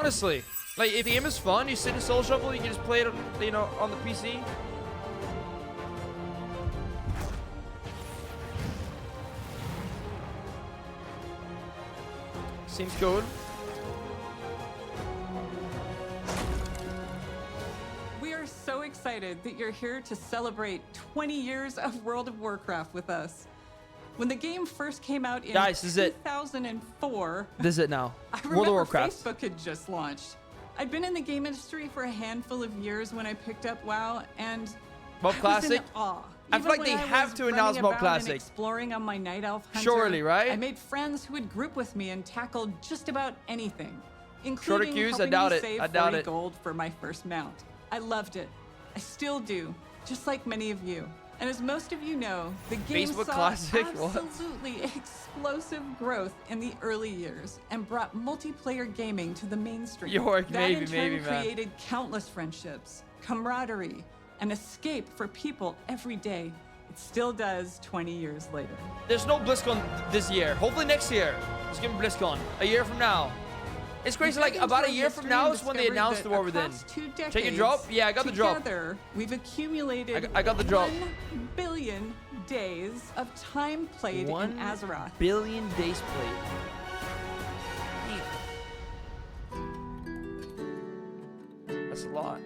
honestly. Like, if the game is fun, you sit in Soul Shuffle, you can just play it, you know, on the PC. Seems good. We are so excited that you're here to celebrate 20 years of World of Warcraft with us. When the game first came out in 2004, this is it now. I remember World of Warcraft. Facebook had just launched. I'd been in the game industry for a handful of years when I picked up WoW, and MOP Classic. I was in awe. I feel like they have to announce MOP Classic. Exploring on my Night Elf Hunter, surely, right? I made friends who would group with me and tackled just about anything, shorter including queues. I helping doubt me it. save I doubt 40 it. gold for my first mount. I loved it. I still do, just like many of you. And as most of you know, the game Facebook saw Classic? absolutely explosive growth in the early years and brought multiplayer gaming to the mainstream. York, that maybe, in turn man. created countless friendships, camaraderie, and escape for people every day. It still does 20 years later. There's no BlizzCon this year. Hopefully next year. Let's give me BlizzCon. A year from now. It's crazy, like about a year from now is when they announced the War Within. Take a drop? Yeah, I got the drop. Together, we've accumulated I got the drop. 1 billion days of time played in Azeroth. 1 billion days played. That's a lot.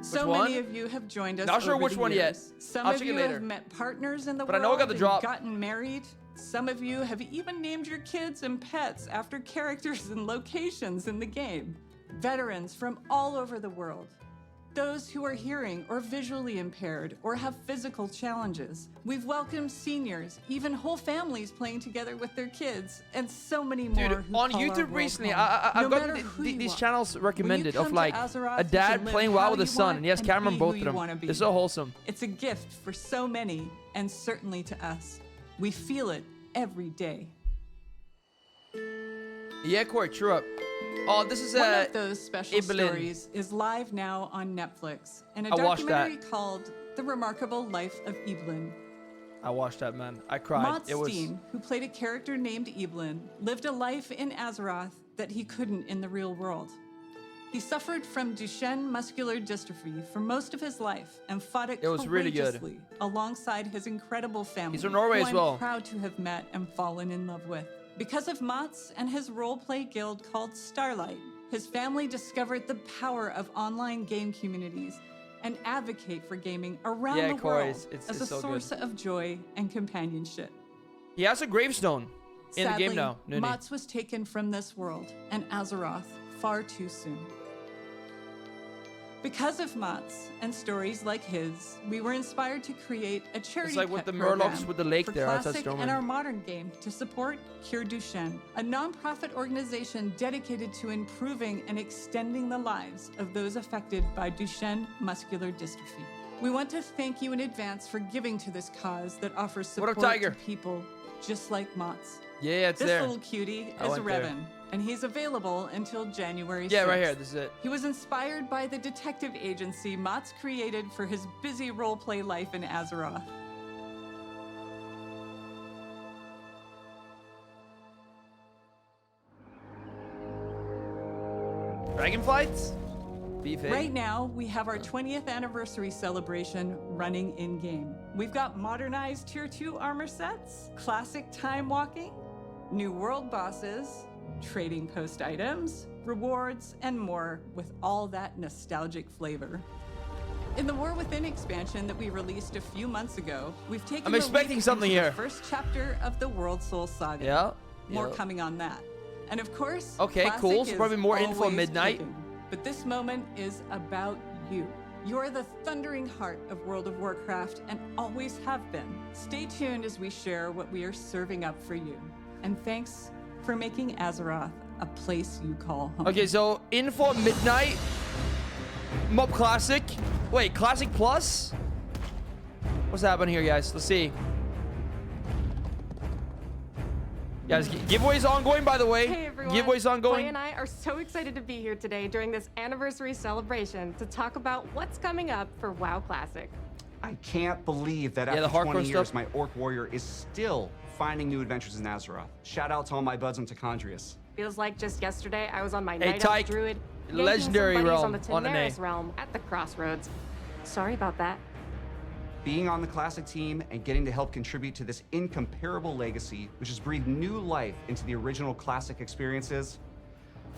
So many of you have joined us. Not sure over which the one yet. years. Some I'll of check it you later. have met partners in the But I world know I got the and drop. gotten married. Some of you have even named your kids and pets after characters and locations in the game. Veterans from all over the world. Those who are hearing or visually impaired or have physical challenges. We've welcomed seniors, even whole families playing together with their kids, and so many more. Dude, who on call our YouTube world recently, home. I've No gotten matter who you these are, channels recommended when of you come like to Azeroth, a you dad can live playing how WoW with you his son, want and he has and camera on be both who of you wanna them. be. They're so wholesome. It's a gift for so many, and certainly to us. We feel it every day. Yeah, Corey, true up. Oh, this is One of those special Ibelin. stories is live now on Netflix in a I watched documentary called The Remarkable Life of Ibelin. I watched that, man. I cried. Mott It was. Steen, who played a character named Ibelin, lived a life in Azeroth that he couldn't in the real world. He suffered from Duchenne muscular dystrophy for most of his life and fought it was really good. courageously alongside his incredible family, He's from Norway who as I'm well. proud to have met and fallen in love with. Because of Mott's and his roleplay guild called Starlight, his family discovered the power of online game communities and advocate for gaming around Yeah, the Corey, world it's as a so source good. of joy and companionship. He has a gravestone in Sadly, the game now. Nuni. Mott's was taken from this world and Azeroth far too soon. Because of Mott's and stories like his, we were inspired to create a charity It's like with pet the program Murlocs with the lake for there outside classic Stormwind. and our modern game to support Cure Duchenne, a nonprofit organization dedicated to improving and extending the lives of those affected by Duchenne muscular dystrophy. We want to thank you in advance for giving to this cause that offers What support up, Tiger? to people just like Mott's. Yeah, it's This there. little cutie I is went there. Revan, and he's available until January 6th. Yeah, right here. This is it. He was inspired by the detective agency Mott's created for his busy roleplay life in Azeroth. Dragonflights? Beef egg? Right now, we have our 20th anniversary celebration running in-game. We've got modernized Tier 2 armor sets, classic time walking, new world bosses, trading post items, rewards, and more with all that nostalgic flavor. In the War Within expansion that we released a few months ago, we've taken I'm the expecting leap something into here. the first chapter of the World Soul Saga. Yeah. More yeah. coming on that. And of course, Okay, classic cool. So is probably more info always midnight. cooking. But this moment is about you. You're the thundering heart of World of Warcraft and always have been. Stay tuned as we share what we are serving up for you. And thanks for making Azeroth a place you call home. Okay, so info at midnight. MOP Classic. Wait, Classic Plus? What's happening here, guys? Let's see. Guys, giveaways ongoing, by the way. Hey everyone, Giveaways ongoing. Clay and I are so excited to be here today during this anniversary celebration to talk about what's coming up for WoW Classic. I can't believe that Yeah, the after hardcore 20 years, stuff. my Orc Warrior is still finding new adventures in Azeroth. Shout out to all my buds in Tacondrius. Feels like just yesterday I was on my Hey, night Tyke, elf druid, yanking legendary some buddies realm on the on an A. Tenaris realm at the crossroads. Sorry about that. Being on the Classic team and getting to help contribute to this incomparable legacy, which has breathed new life into the original Classic experiences,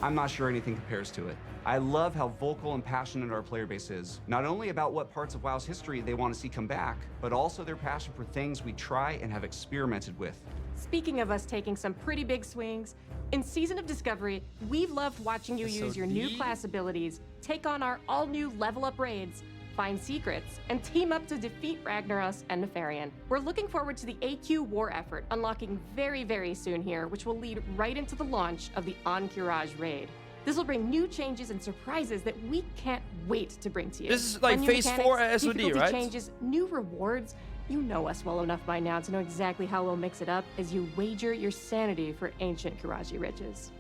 I'm not sure anything compares to it. I love how vocal and passionate our player base is, not only about what parts of WoW's history they want to see come back, but also their passion for things we try and have experimented with. Speaking of us taking some pretty big swings, in Season of Discovery, we've loved watching you use your new class abilities, take on our all-new level-up raids, find secrets, and team up to defeat Ragnaros and Nefarian. We're looking forward to the AQ war effort unlocking very, very soon here, which will lead right into the launch of the Encourage raid. This will bring new changes and surprises that we can't wait to bring to you. This is like From new phase mechanics, 4 SOD, difficulty right? changes, new rewards. You know us well enough by now to know exactly how we'll mix it up as you wager your sanity for ancient Kiraji riches.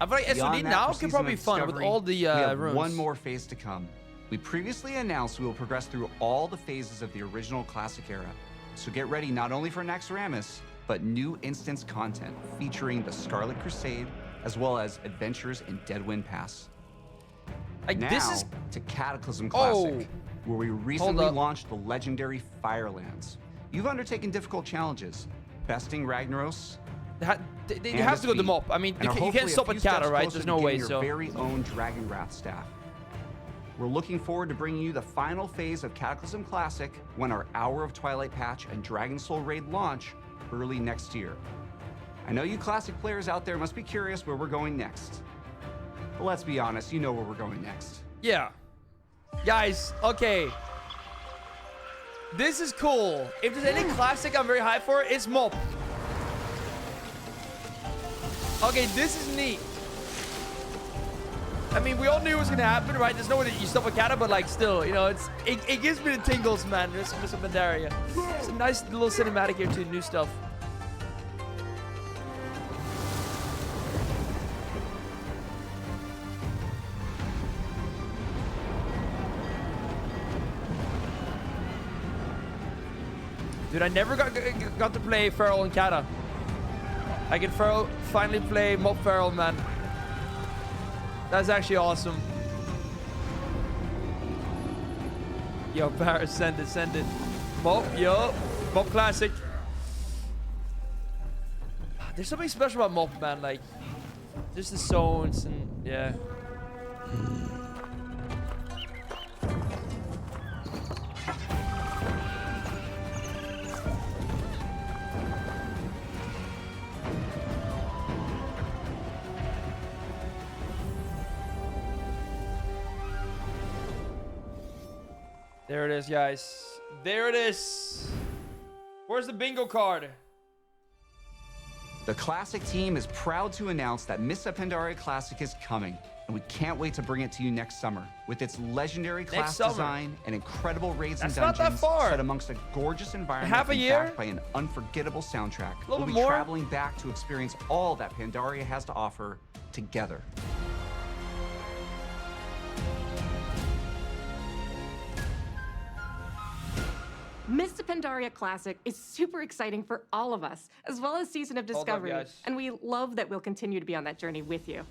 I feel like Beyond SOD that, now for could Season probably be of fun with Discovery, all the we have rooms. one more phase to come. We previously announced we will progress through all the phases of the original Classic era. So get ready not only for Naxxramas, but new instance content featuring the Scarlet Crusade, as well as adventures in Deadwind Pass. Like Now, this is to Cataclysm Classic, where we recently up. launched the legendary Firelands. You've undertaken difficult challenges, besting Ragnaros. they and have to go defeat, the MOP. I mean, and you are can't hopefully a stop few at steps Kata, right? closer There's to no getting way. your So very own Dragon Wrath staff. We're looking forward to bringing you the final phase of Cataclysm Classic when our Hour of Twilight patch and Dragon Soul raid launch early next year. I know you Classic players out there must be curious where we're going next. But let's be honest, you know where we're going next. yeah, guys. Okay, this is cool. If there's any classic I'm very hyped for, it's MOP. Okay, this is neat. I mean, we all knew it was gonna happen, right? There's no way that you stop a Kata, but like, still, you know, it gives me the tingles, man. This Pandaria. It's a nice little cinematic here too, new stuff. Dude, I never got to play Feral and Kata. I can finally play Mob Feral, man. That's actually awesome. Yo, Paris, send it. Mob, yo. Mob Classic. There's something special about Mob, man. Like, just the zones and, yeah. There it is, guys. There it is. Where's the bingo card? The Classic team is proud to announce that Mists of Pandaria Classic is coming, and we can't wait to bring it to you next summer. With its legendary class summer. design and incredible raids and That's not that dungeons far. set amongst a gorgeous environment Half a and year? backed by an unforgettable soundtrack. little We'll be bit more. traveling back to experience all that Pandaria has to offer together. Mists of Pandaria Classic is super exciting for all of us, as well as Season of Hold up, Discovery, guys. and we love that we'll continue to be on that journey with you.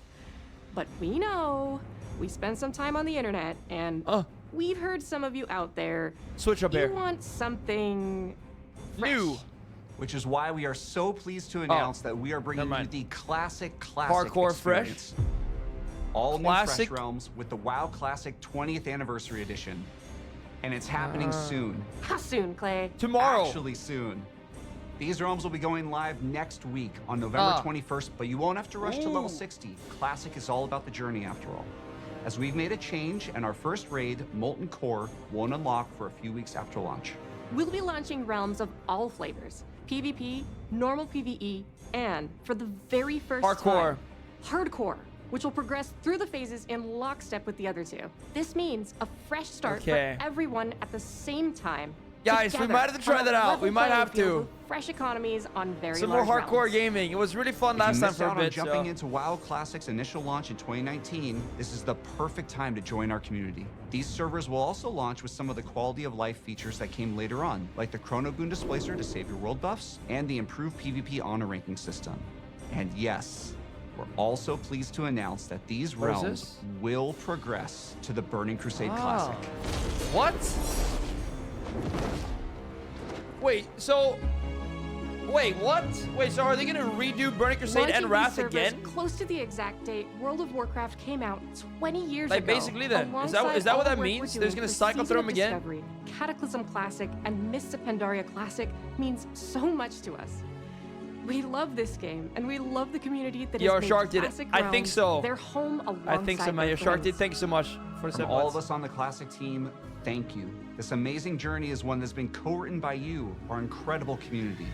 But we know we spend some time on the internet, and we've heard some of you out there. Switch up You here. want something fresh. New. Which is why we are so pleased to announce that we are bringing never you mind. the Classic Hardcore fresh? experience. All Classic. new fresh realms with the WoW Classic 20th Anniversary Edition. And it's happening soon. How soon, Clay? Tomorrow. Actually soon. These realms will be going live next week on November 21st, but you won't have to rush to level 60. Classic is all about the journey after all. As we've made a change, and our first raid, Molten Core, won't unlock for a few weeks after launch. We'll be launching realms of all flavors: PvP, normal PvE, and for the very first Hardcore. time, hardcore, which will progress through the phases in lockstep with the other two. This means a fresh start Okay. for everyone at the same time. Guys, we together might have to try on a that out. level We might playing have field to. with fresh economies on very Some more large hardcore realms. gaming. It was really fun If last you time missed for a out on bit. jumping So. into WoW Classic's initial launch in 2019, this is the perfect time to join our community. These servers will also launch with some of the quality of life features that came later on, like the Chronogoon Displacer to save your world buffs, and the improved PvP honor ranking system. And yes, We're also pleased to announce that these What is realms this? will progress to the Burning Crusade Ah. Classic. What? Wait, so... Wait, what? Wait, so are they gonna redo Burning Crusade Launching and these Wrath servers again? Close to the exact date, World of Warcraft came out 20 years Like, ago. basically then, is that Alongside what all that the work means? we're They're doing just gonna for cycle Season through of them again? Discovery, Cataclysm Classic and Mists of Pandaria Classic means so much to us. We love this game, and we love the community that Yo, has made Shark did it. Classic I think realms so. their home alongside I think so, man. their Shark did. friends. Thank you so much for the From 7 all months. of us on the Classic team, thank you. This amazing journey is one that's been co-written by you, our incredible community.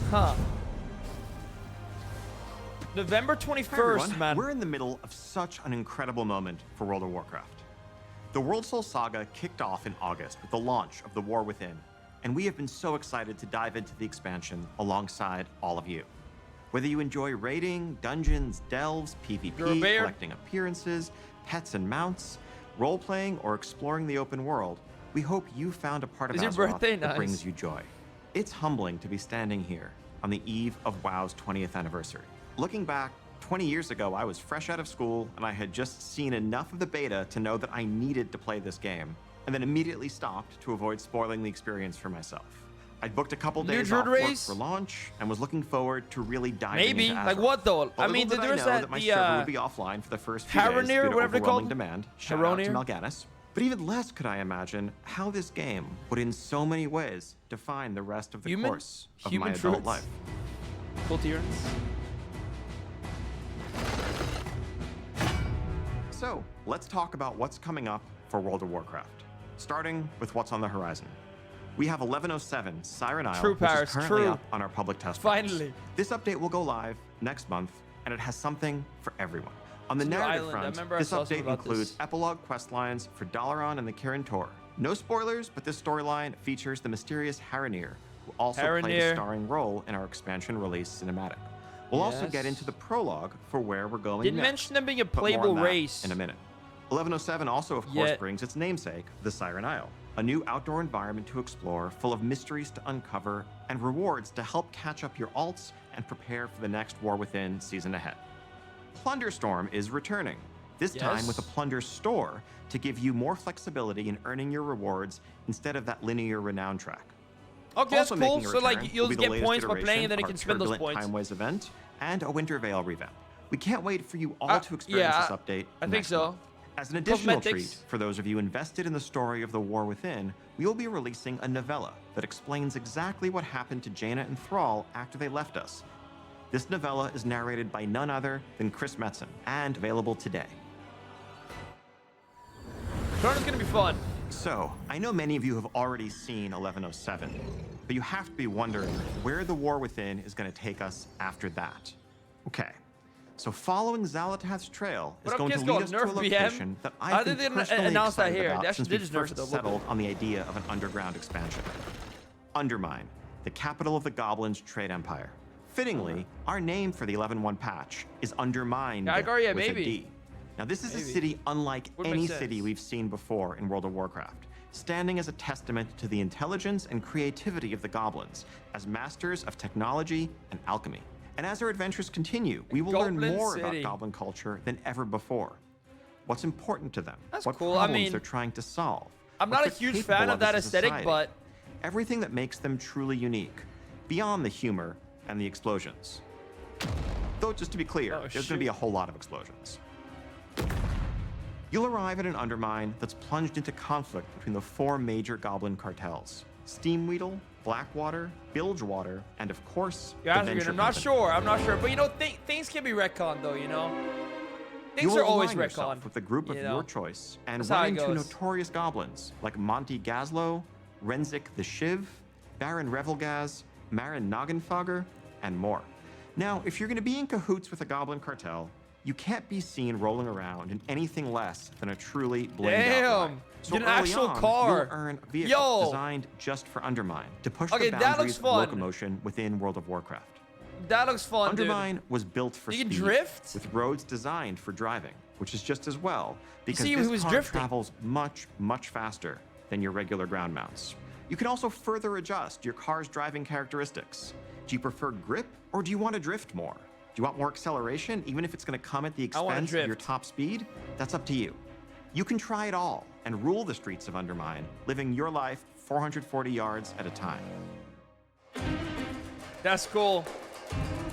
Huh. November Hi, 21st, everyone. man. We're in the middle of such an incredible moment for World of Warcraft. The World Soul Saga kicked off in August with the launch of The War Within, and we have been so excited to dive into the expansion alongside all of you. Whether you enjoy raiding, dungeons, delves, PvP, You're a bear. collecting appearances, pets and mounts, role-playing, or exploring the open world, we hope you found a part of Is your Azeroth birthday that nice? brings you joy. It's humbling to be standing here on the eve of WoW's 20th anniversary. Looking back, 20 years ago, I was fresh out of school and I had just seen enough of the beta to know that I needed to play this game, and then immediately stopped to avoid spoiling the experience for myself. I'd booked a couple New days Druid off work race? for launch and was looking forward to really diving Maybe. into Like Azeroth. what, though? But I mean, little did there's I know that- that my the, server would be offline for the first few days Haranir, due to whatever they're overwhelming called? demand. Shout out to Haranir? Mal'Ganis. But even less could I imagine how this game would in so many ways define the rest of the Human? course of Human my adult truths? life. Full tyrants. So, let's talk about what's coming up for World of Warcraft, starting with what's on the horizon. We have 1107 Siren Isle, True, which Paris, is currently true. up on our public test runs. Finally. This update will go live next month, and it has something for everyone. On the It's a new narrative island. I front, remember I this saw something update about includes this. epilogue quest lines for Dalaran and the Kirin Tor. No spoilers, but this storyline features the mysterious Haranir, who also played Haranir. a starring role in our expansion release cinematic. We'll also get Yes. into the prologue for where we're going Didn't next. mention them being a But more on playable that race. in a minute. 1107 also, of course, Yet. brings its namesake, the Siren Isle, a new outdoor environment to explore, full of mysteries to uncover and rewards to help catch up your alts and prepare for the next War Within season ahead. Plunderstorm is returning, this time with a Yes. plunder store to give you more flexibility in earning your rewards instead of that linear renown track. Okay, that's Also cool. making a So, like, return you'll will be just the get latest points by iteration playing, and then you of can our spend those Turbulent points. Timeways event and a Winter Veil revamp. We can't wait for you all to experience yeah, this update. I think next so. month. As an additional Cosmetics. treat for those of you invested in the story of the War Within, we will be releasing a novella that explains exactly what happened to Jaina and Thrall after they left us. This novella is narrated by none other than Chris Metzen and available today. Tournament's gonna be fun. So, I know many of you have already seen 1107, but you have to be wondering where the War Within is going to take us after that. Okay, so following Xalatath's trail is What up, going to kids? lead Go us to a nerf VM? location that How I've did been they personally announce that excited here? about They actually since did we just nerf first it a little bit. settled on the idea of an underground expansion. Undermine, the capital of the Goblins' trade empire. Fittingly, our name for the 11.1 patch is Undermine Yeah, yeah, with a maybe. D. Now, this is a Maybe. city unlike Would any make city sense. we've seen before in World of Warcraft, standing as a testament to the intelligence and creativity of the goblins as masters of technology and alchemy. And as our adventures continue, we will learn Goblin more City. about goblin culture than ever before. What's important to them? That's what cool. I problems mean, they're trying to solve? I'm what not a they're huge capable fan of that as a aesthetic, society. but Everything that makes them truly unique, beyond the humor and the explosions. Though, just to be clear, Oh, there's going to shoot. be a whole lot of explosions. You'll arrive at an Undermine that's plunged into conflict between the four major goblin cartels: Steamweedle, Blackwater, Bilgewater, and of course, you're the asking. Venture I'm not Company. sure. I'm not sure. But you know, things can be retconned, though. You know, things You will are always align yourself retconned. with a group of you know? your choice and That's how run it into goes. notorious goblins like Monty Gazlo, Renzik the Shiv, Baron Revelgaz, Marin Noggenfogger, and more. Now, if you're going to be in cahoots with a goblin cartel, you can't be seen rolling around in anything less than a truly blinged out Damn, ride. So get an early actual on, car. you'll earn a vehicle Yo. designed just for Undermine to push Okay, the that boundaries looks of fun. locomotion within World of Warcraft. That looks fun, Undermine was built for You can speed, drift? with roads designed for driving, which is just as well because see, he this was car drifting. travels much, much faster than your regular ground mounts. You can also further adjust your car's driving characteristics. Do you prefer grip, or do you want to drift more? Do you want more acceleration, even if it's going to come at the expense of your top speed? That's up to you. You can try it all and rule the streets of Undermine, living your life 440 yards at a time. That's cool.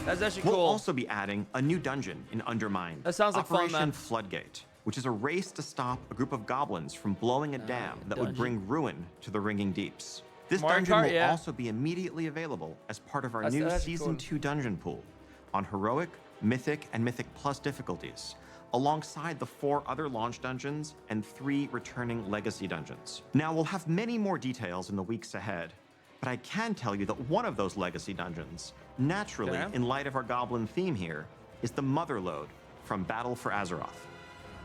That's actually cool. We'll also be adding a new dungeon in Undermine. That sounds like fun, Operation man. Floodgate, which is a race to stop a group of goblins from blowing a dam that would bring ruin to the ringing deeps. This Mario dungeon Kart, will yeah. also be immediately available as part of our new that's Season cool. 2 dungeon pool on Heroic, Mythic, and Mythic Plus difficulties, alongside the 4 other launch dungeons and 3 returning legacy dungeons. Now, we'll have many more details in the weeks ahead, but I can tell you that one of those legacy dungeons, naturally, Okay. in light of our goblin theme here, is the Motherlode from Battle for Azeroth.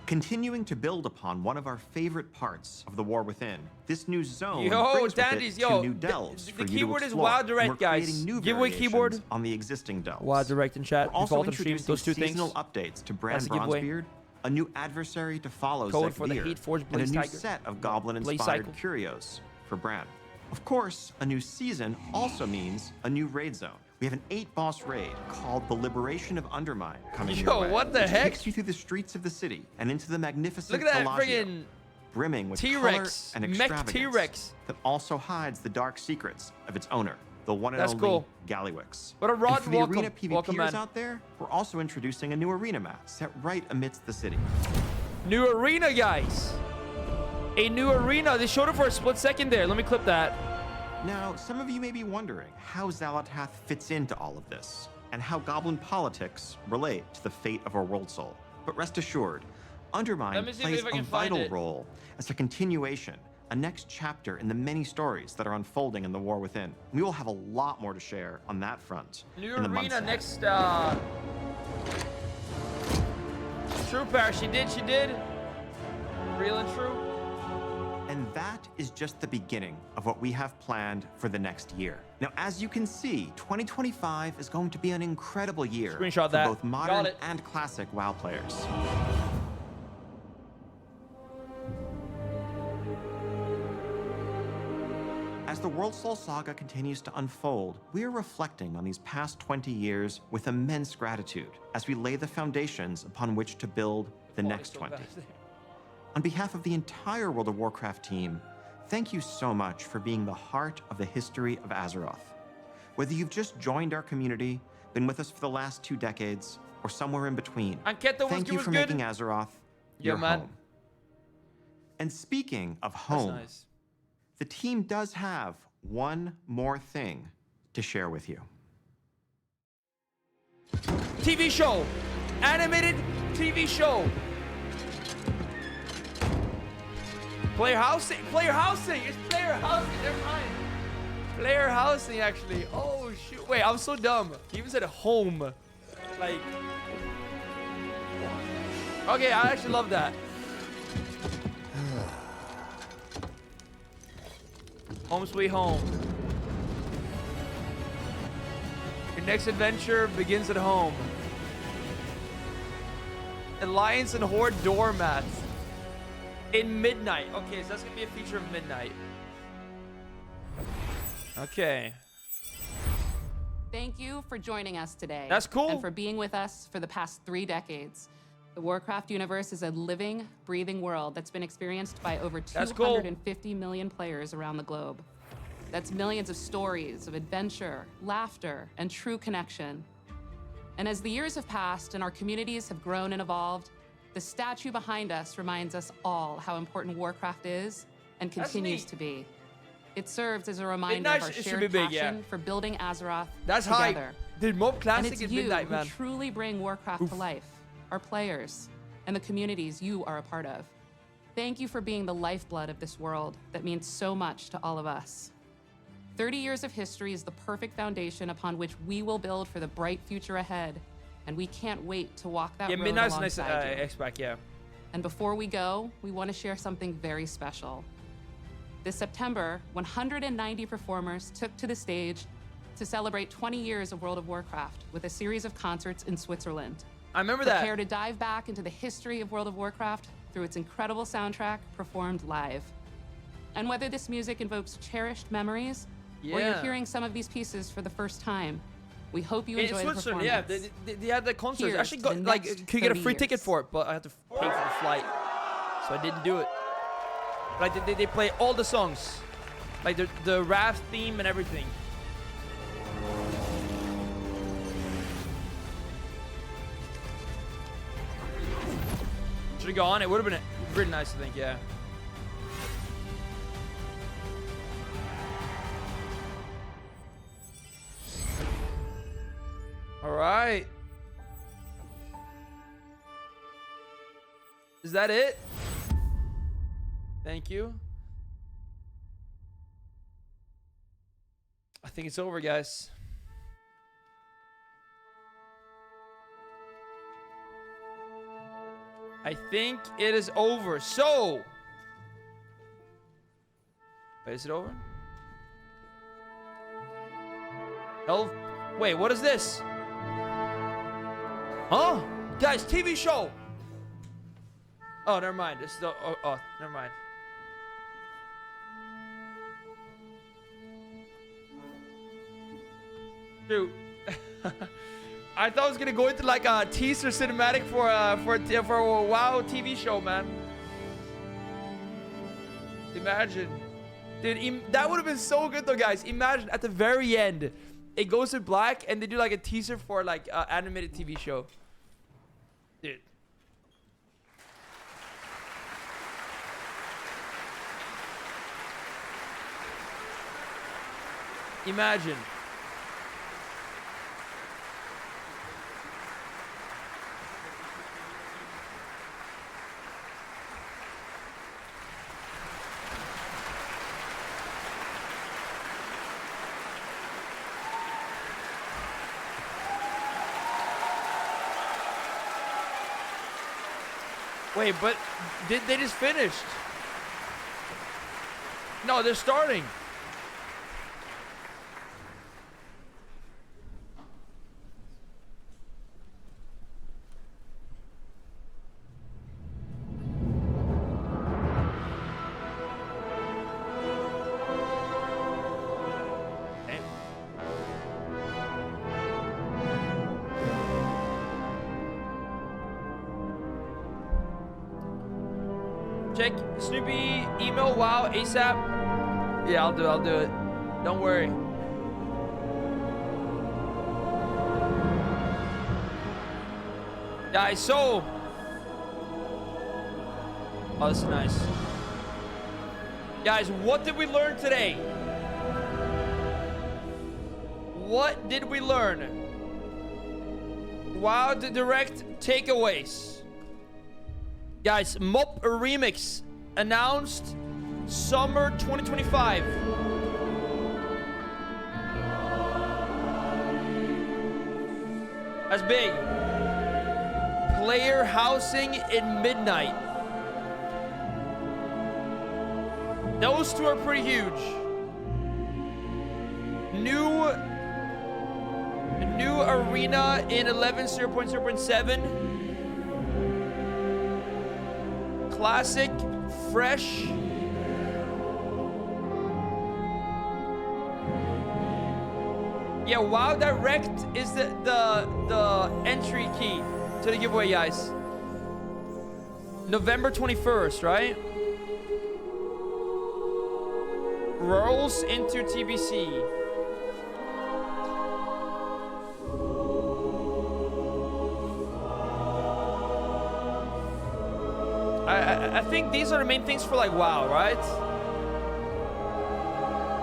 Continuing to build upon one of our favorite parts of the War Within, this new zone brings dandies, with it 2 yo, new delves the for you keyboard to is explore. WoWDirect, And we're guys. creating new Giveaway variations keyboard. on the existing delves. WoWDirect in chat. We're also Default on stream. introducing Those 2 things. seasonal updates to Bran That's a giveaway. Bronzebeard, a new adversary to follow Code for the Zegbeer, Hateforged and a Blaze new Tiger. set of Blaze goblin-inspired Cycle. curios for Bran. Of course, a new season also means a new raid zone. We have an 8-boss raid called the Liberation of Undermine coming your Yo, way, what the which heck? takes you through the streets of the city and into the magnificent Look at that Bellagio, friggin' brimming with color T-Rex, and mech extravagance T-Rex. that also hides the dark secrets of its owner, the one and That's only cool. Gallywix. What a And rod for the welcome- arena PvPers welcome, man. out there, we're also introducing a new arena map set right amidst the city. New arena, guys. A new arena. They showed it for a split second there. Let me clip that. Now, some of you may be wondering how Xalatath fits into all of this, and how goblin politics relate to the fate of our world soul. But rest assured, Undermine Let me see plays if I a can find vital it. role as a continuation, a next chapter in the many stories that are unfolding in the War Within. We will have a lot more to share on that front New in the months arena ahead. next. True power. She did. Real and true. And that is just the beginning of what we have planned for the next year. Now, as you can see, 2025 is going to be an incredible year Screenshot for that. both Got modern it. and classic WoW players. As the World Soul Saga continues to unfold, we are reflecting on these past 20 years with immense gratitude as we lay the foundations upon which to build the next so 20. fast. On behalf of the entire World of Warcraft team, thank you so much for being the heart of the history of Azeroth. Whether you've just joined our community, been with us for the last 2 decades, or somewhere in between, Anketa thank you was for good. making Azeroth Yeah, your man. home. And speaking of That's home, nice. the team does have one more thing to share with you. TV show. Animated TV show. Player housing. It's player housing. Never mind. Player housing, actually. Oh, shoot. Wait, I'm so dumb. He even said home. Like. Okay, I actually love that. Home sweet home. Your next adventure begins at home. Alliance and Horde doormats. In midnight. Okay, so that's gonna be a feature of midnight. Okay. Thank you for joining us today. That's cool. And for being with us for the past 3 decades. The Warcraft universe is a living, breathing world that's been experienced by over That's cool. 250 million players around the globe. That's millions of stories of adventure, laughter, and true connection. And as the years have passed and our communities have grown and evolved, the statue behind us reminds us all how important Warcraft is and That's continues neat. to be. It serves as a reminder Midnight of our should shared be big, yeah. passion for building Azeroth That's together. hype. Dude, MOP And Classic it's is you midnight, who man. truly bring Warcraft to life, our players, and the communities you are a part of. Thank you for being the lifeblood of this world that means so much to all of us. 30 years of history is the perfect foundation upon which we will build for the bright future ahead, and we can't wait to walk that Yeah, road midnight's nice. alongside you. X-Pac, yeah. And before we go, we want to share something very special. This September, 190 performers took to the stage to celebrate 20 years of World of Warcraft with a series of concerts in Switzerland. I remember Prepare that. to dive back into the history of World of Warcraft through its incredible soundtrack performed live. And whether this music invokes cherished memories, or you're hearing some of these pieces for the first time, we hope you enjoy the performance. Yeah, they had the concert. I actually got, like, could you get a free ticket for it, but I had to pay for the flight, so I didn't do it. Like, they play all the songs, like the raft theme and everything. Should have gone. It would have been pretty nice, I think. Yeah. All right. Is that it? Thank you. I think it's over, guys. I think it is over. So, wait, is it over? Wait, what is this? Huh? Guys, TV show. Oh, never mind. This is the. Oh, never mind. Dude. I thought I was gonna go into like a teaser cinematic for a WoW TV show, man. Imagine, dude. That would have been so good, though, guys. Imagine at the very end, it goes to black, and they do like a teaser for like an animated TV show, dude. Imagine. Wait, but they just finished? No, they're starting. Check Snupy email WoW ASAP. Yeah, I'll do it. Don't worry. Guys, so oh, this is nice. Guys, what did we learn today? What did we learn? WoWDirect takeaways. Guys, MOP Remix announced summer 2025. That's big. Player housing in midnight. Those two are pretty huge. New arena in 11.0.0.7. Classic, fresh. Yeah, WoWDirect is the entry key to the giveaway, guys. November 21st, right? Rolls into TBC. I think these are the main things for like WoW, right?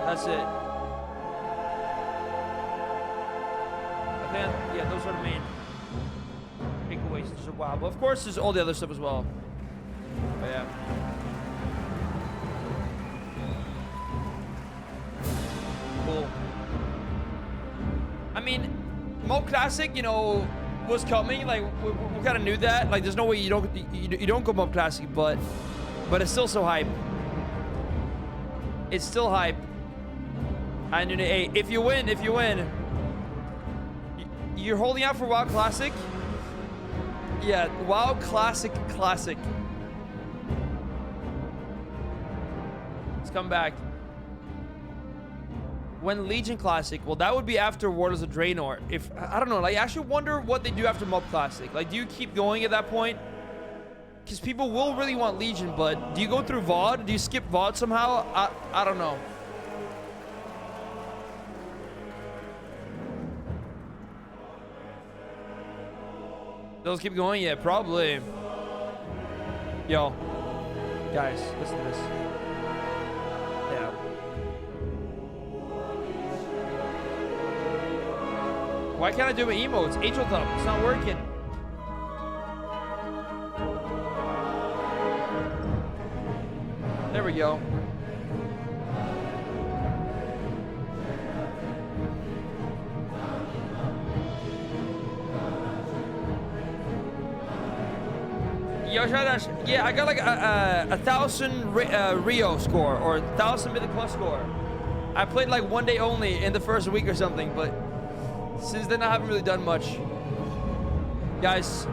That's it. I think, yeah, those are the main takeaways for WoW. But of course, there's all the other stuff as well. But yeah. Cool. I mean, MOP Classic, you know, was coming. Like we kind of knew that. Like there's no way you don't go MOP Classic, but it's still so hype. It's still hype. And hey, if you win, you're holding out for WoW Classic. Yeah, WoW Classic. It's come back. When Legion Classic? Well, that would be after Warlords of Draenor. If I don't know, like, I actually wonder what they do after MOP Classic. Like, do you keep going at that point? Because people will really want Legion, but do you go through VOD? Do you skip VOD somehow? I don't know. Those keep going? Yeah, probably. Yo. Guys, listen to this. Yeah. Why can't I do my emotes? Angel Thumb, it's not working. There we go. Yo, yeah, I got like a 1,000 Rio score or 1,000 Mythic Plus score. I played like one day only in the first week or something, but since then I haven't really done much. Guys,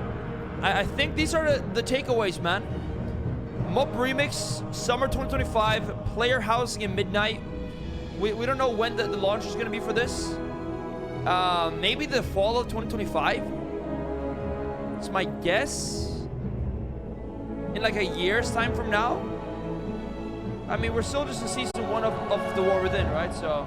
I think these are the takeaways, man. MOP Remix, summer 2025, player housing in midnight. We don't know when the launch is going to be for this. Maybe the fall of 2025. It's my guess. In like a year's time from now. I mean, we're still just in season 1 of The War Within, right? So